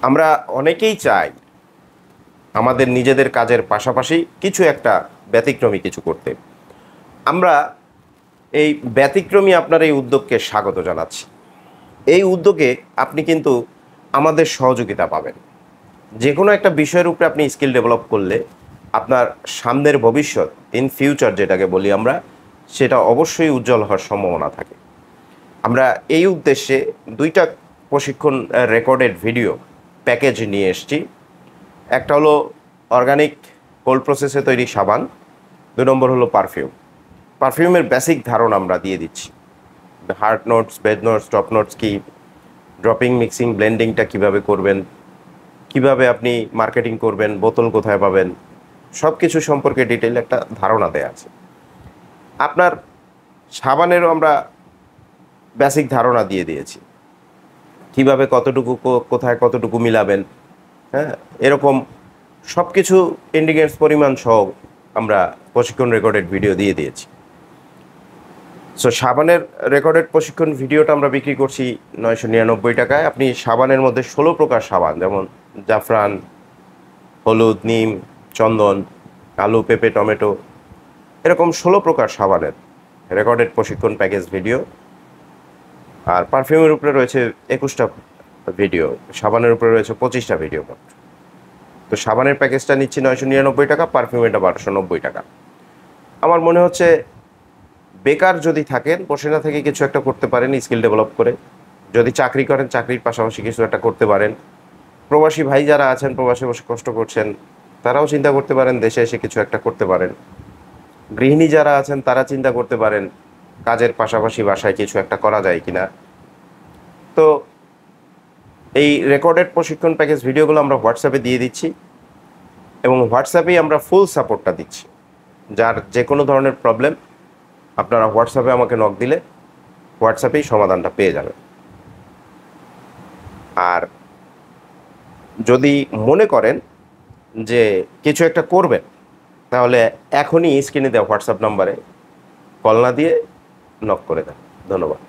আমরা অনেকেই চাই আমাদের নিজেদের কাজের পাশাপাশি কিছু একটা ব্যতিক্রমী কিছু করতে। আমরা এই ব্যতিক্রমী আপনার এই উদ্যোগকে স্বাগত জানাচ্ছি। এই উদ্যোগে আপনি কিন্তু আমাদের সহযোগিতা পাবেন। যে কোনো একটা বিষয়ের উপরে আপনি স্কিল ডেভেলপ করলে আপনার সামনের ভবিষ্যৎ, ইন ফিউচার যেটাকে বলি আমরা, সেটা অবশ্যই উজ্জ্বল হওয়ার সম্ভাবনা থাকে। আমরা এই উদ্দেশ্যে দুইটা প্রশিক্ষণ রেকর্ডেড ভিডিও প্যাকেজ নিয়ে এসেছি। একটা হলো অর্গানিক কোল্ড প্রসেসে তৈরি সাবান, 2 নম্বর হলো পারফিউমের বেসিক ধারণা আমরা দিয়ে দিচ্ছি। Hard notes, bed notes, top notes কি, ড্রপিং, মিক্সিং, ব্লেন্ডিংটা কিভাবে করবেন, কিভাবে আপনি মার্কেটিং করবেন, বোতল কোথায় পাবেন, সব কিছু সম্পর্কে ডিটেইল একটা ধারণা দেয়া আছে। আপনার সাবানেরও আমরা বেসিক ধারণা দিয়ে দিয়েছি, কিভাবে কতটুকু কোথায় কতটুকু মিলাবেন, হ্যাঁ, এরকম সব কিছু ইনগ্রিডিয়েন্টস পরিমাণ সহ আমরা প্রশিক্ষণ রেকর্ডেড ভিডিও দিয়ে দিয়েছি। সো সাবানের রেকর্ডেড প্রশিক্ষণ ভিডিওটা আমরা বিক্রি করছি 999 টাকায়। আপনি সাবানের মধ্যে 16 প্রকার সাবান, যেমন জাফরান, হলুদ, নিম, চন্দন, আলু, পেঁপে, টমেটো, এরকম 16 প্রকার সাবানের রেকর্ডেড প্রশিক্ষণ প্যাকেজ ভিডিও। আর পারফিউমের উপরে রয়েছে 21টা ভিডিও, সাবানের উপরে রয়েছে 25টা ভিডিও। তো সাবানের প্যাকেজটা নিচ্ছি 999 টাকা, পারফিউমেরটা 1290 টাকা। আমার মনে হচ্ছে বেকার যদি থাকেন, বসে না থেকে কিছু একটা করতে পারেন স্কিল ডেভেলপ করে। যদি চাকরি করেন, চাকরির পাশাপাশি কিছু একটা করতে পারেন। প্রবাসী ভাই যারা আছেন, প্রবাসে বসে কষ্ট করছেন, তারাও চিন্তা করতে পারেন দেশে এসে কিছু একটা করতে পারেন। গৃহিণী যারা আছেন তারা চিন্তা করতে পারেন কাজের পাশাপাশি বাসায় কিছু একটা করা যায় কিনা। তো এই রেকর্ডেড প্রশিক্ষণ প্যাকেজ ভিডিওগুলো আমরা হোয়াটসঅ্যাপে দিয়ে দিচ্ছি, এবং হোয়াটসঅ্যাপেই আমরা ফুল সাপোর্টটা দিচ্ছি। যার যে কোনো ধরনের প্রবলেম আপনারা হোয়াটসঅ্যাপে আমাকে নক দিলে হোয়াটসঅ্যাপেই সমাধানটা পেয়ে যাবেন। আর যদি মনে করেন যে কিছু একটা করবেন, তাহলে এখনই স্ক্রিনে দেওয়া হোয়াটসঅ্যাপ নাম্বারে কল না দিয়ে নক করে দেন। ধন্যবাদ।